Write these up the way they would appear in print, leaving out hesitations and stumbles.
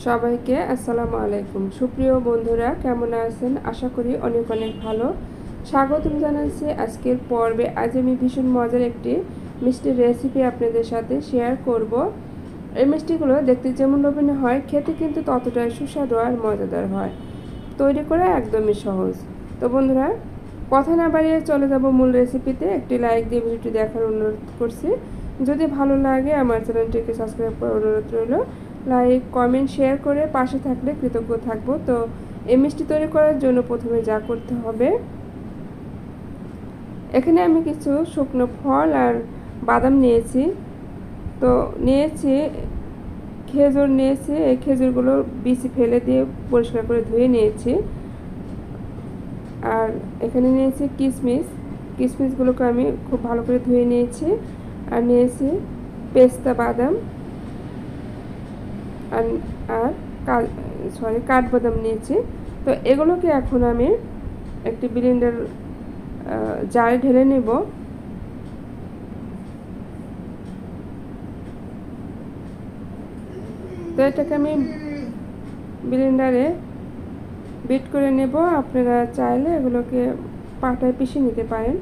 সবাইকে আসসালামু আলাইকুম। সুপ্রিয় বন্ধুরা, কেমন আছেন? আশা করি অনেক অনেক ভালো। স্বাগতম জানাচ্ছি আজকের পর্বে। আজ আমি ভীষণ মজার একটি মিষ্টির রেসিপি আপনাদের সাথে শেয়ার করব। এই মিষ্টিগুলো দেখতে যেমন লোভনীয় হয়, খেতে কিন্তু ততটাই সুস্বাদু আর মজাদার হয়। তৈরি করা একদমই সহজ। তো বন্ধুরা, কথা না বাড়িয়ে চলে যাব মূল রেসিপিতে। একটি লাইক দিয়ে ভিডিওটি দেখার অনুরোধ করছি। যদি ভালো লাগে আমার চ্যানেলটিকে সাবস্ক্রাইব করার অনুরোধ রইল। লাইক, কমেন্ট, শেয়ার করে পাশে থাকলে কৃতজ্ঞ থাকবো। তো এই মিষ্টি তৈরি করার জন্য প্রথমে যা করতে হবে, এখানে আমি কিছু শুকনো ফল আর বাদাম নিয়েছি। তো নিয়েছি খেজুর নিয়েছি। এই খেজুরগুলো বিচি ফেলে দিয়ে পরিষ্কার করে ধুয়ে নিয়েছি। আর এখানে নিয়েছি কিশমিশ। কিশমিশগুলোকে আমি খুব ভালো করে ধুয়ে নিয়েছি। আর নিয়েছি পেস্তা বাদাম আর আর কাঠবাদাম নিয়েছি। তো এগুলোকে এখন আমি একটি ব্লেন্ডার জারে ঢেলে নেব। তো এটাকে আমি ব্লেন্ডারে বিট করে নেব। আপনারা চাইলে এগুলোকে পাটায় পিষে নিতে পারেন।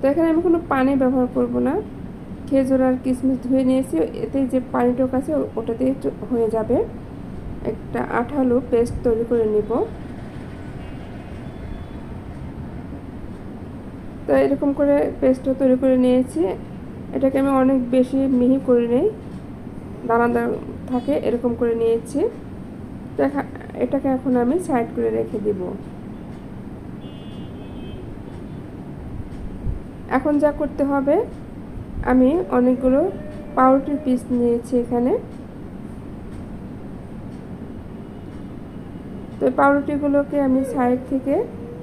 তো এখানে আমি কোনো পানি ব্যবহার করব না। খেজুর আর কিশমিশ ধুয়ে নিয়েছি, এতে যে পানিটুক আছে ওটাতেই হয়ে যাবে। একটা আঠালো পেস্ট তৈরি করে নেব। তো এরকম করে পেস্টটা তৈরি করে নিয়েছি। এটাকে আমি অনেক বেশি মিহি করে নেই, দানাদার থাকে এরকম করে নিয়েছি। তো এটাকে এখন আমি সাইড করে রেখে দিব। এখন যা করতে হবে, আমি অনেকগুলো পাউরুটির পিস নিয়েছি এখানে। তো পাউরুটিগুলোকে আমি সাইড থেকে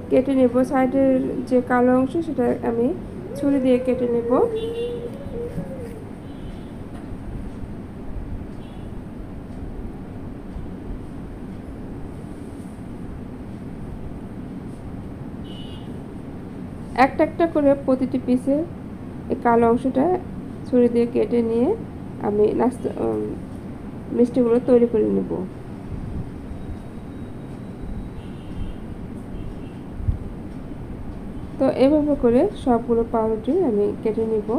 কেটে নেব। সাইডের যে কালো অংশ সেটা আমি ছুরি দিয়ে কেটে নেব। একটা একটা করে প্রতিটি পিসে এই কালো অংশটা ছুরি দিয়ে কেটে নিয়ে আমি মিষ্টিগুলো তৈরি করে নেব। তো এভাবে করে সবগুলো পাউরুটি আমি কেটে নেব।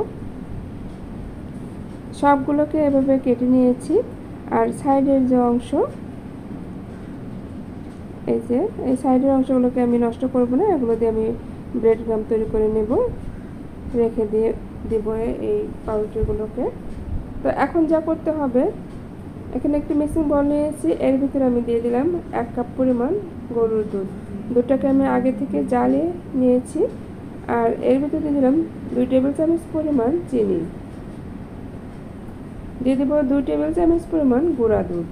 সবগুলোকে এভাবে কেটে নিয়েছি। আর সাইডের যে অংশ, এই সাইডের অংশগুলোকে আমি নষ্ট করব না। এগুলো দিয়ে আমি ব্রেড ক্রাম তৈরি করে নেব, রেখে দিয়ে দিব এই পাউরুটিগুলোকে। তো এখন যা করতে হবে, এখানে একটি মিক্সিং বোল নিয়েছি। এর ভিতরে আমি দিয়ে দিলাম 1 কাপ পরিমাণ গরুর দুধ। দুধটাকে আমি আগে থেকে জ্বালিয়ে নিয়েছি। আর এর ভিতরে দিয়ে দিলাম 2 টেবিল চামচ পরিমাণ চিনি। দিয়ে দেবো 2 টেবিল চামচ পরিমাণ গুঁড়া দুধ।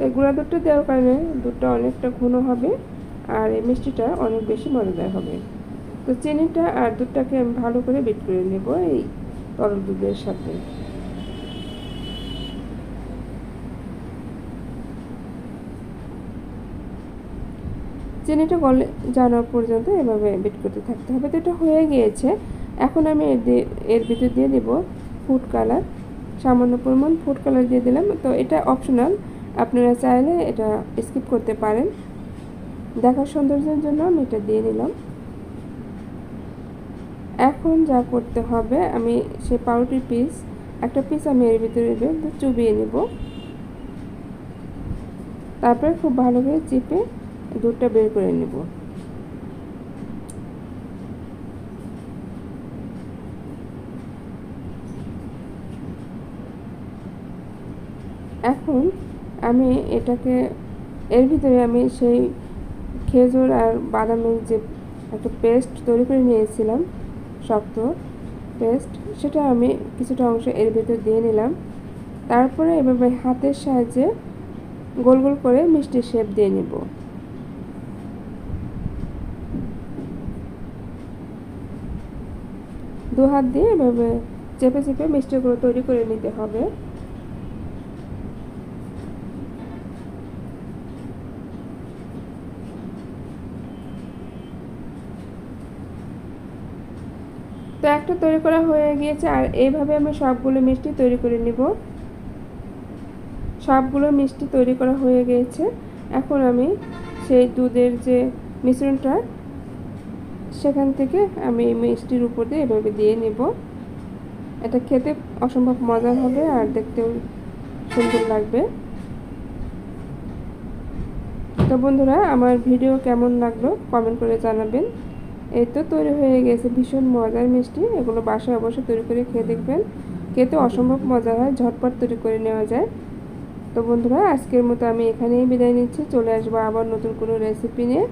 এই গুঁড়া দুধটা দেওয়ার কারণে দুধটা অনেকটা ঘন হবে আর এই মিষ্টিটা অনেক বেশি মজাদার হবে। তো চিনিটা আর দুধটাকে আমি ভালো করে বিট করে নেব এই তরল দুধের সাথে। চিনিটা গলে যাওয়া পর্যন্ত এভাবে বিট করতে থাকতে হবে। তো এটা হয়ে গিয়েছে। এখন আমি এর ভিতর দিয়ে দেব ফুড কালার। সামান্য পরিমাণ ফুড কালার দিয়ে দিলাম। তো এটা অপশনাল, আপনারা চাইলে এটা স্কিপ করতে পারেন। দেখার সৌন্দর্যের জন্য আমি এটা দিয়ে নিলাম। এখন যা করতে হবে, আমি সেই পাউরুটির একটা পিস আমি এর ভিতরে চুবিয়ে নেব। তারপরে খুব ভালো করে চিপে দুধটা বের করে নেব। এখন আমি এটাকে এর ভিতরে আমি সেই খেজুর আর বাদামের যে একটা পেস্ট তৈরি করে নিয়েছিলাম, শক্ত পেস্ট, সেটা আমি কিছুটা অংশ এর ভিতর দিয়ে নিলাম। তারপরে এভাবে হাতের সাহায্যে গোল গোল করে মিষ্টির শেপ দিয়ে নেব। দু হাত দিয়ে এভাবে চেপে চেপে মিষ্টিগুলো তৈরি করে নিতে হবে। তো একটা তৈরি করা হয়ে গিয়েছে, আর এইভাবে আমি সবগুলো মিষ্টি তৈরি করে নিব। সবগুলো মিষ্টি তৈরি করা হয়ে গিয়েছে। এখন আমি সেই দুধের যে মিশ্রণটা সেখান থেকে আমি মিষ্টির উপর দিয়ে এভাবে দিয়ে নেব। এটা খেতে অসম্ভব মজার হবে আর দেখতেও সুন্দর লাগবে। তো বন্ধুরা, আমার ভিডিও কেমন লাগলো কমেন্ট করে জানাবেন। এই তো তৈরি হয়ে গেছে ভীষণ মজার মিষ্টি। এগুলো বাসায় অবশ্যই তৈরি করে খেয়ে দেখবেন, খেতে অসম্ভব মজা হয়, ঝটপট তৈরি করে নেওয়া যায়। তো বন্ধুরা, আজকের মতো আমি এখানেই বিদায় নিচ্ছি। চলে আসবো আবার নতুন কোনো রেসিপি নিয়ে।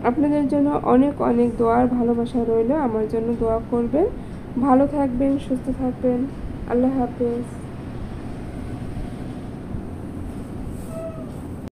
আপনাদের জন্য অনেক অনেক দোয়ার ভালোবাসা রইল। আমার জন্য দোয়া করবেন। ভালো থাকবেন, সুস্থ থাকবেন। আল্লাহ হাফেজ।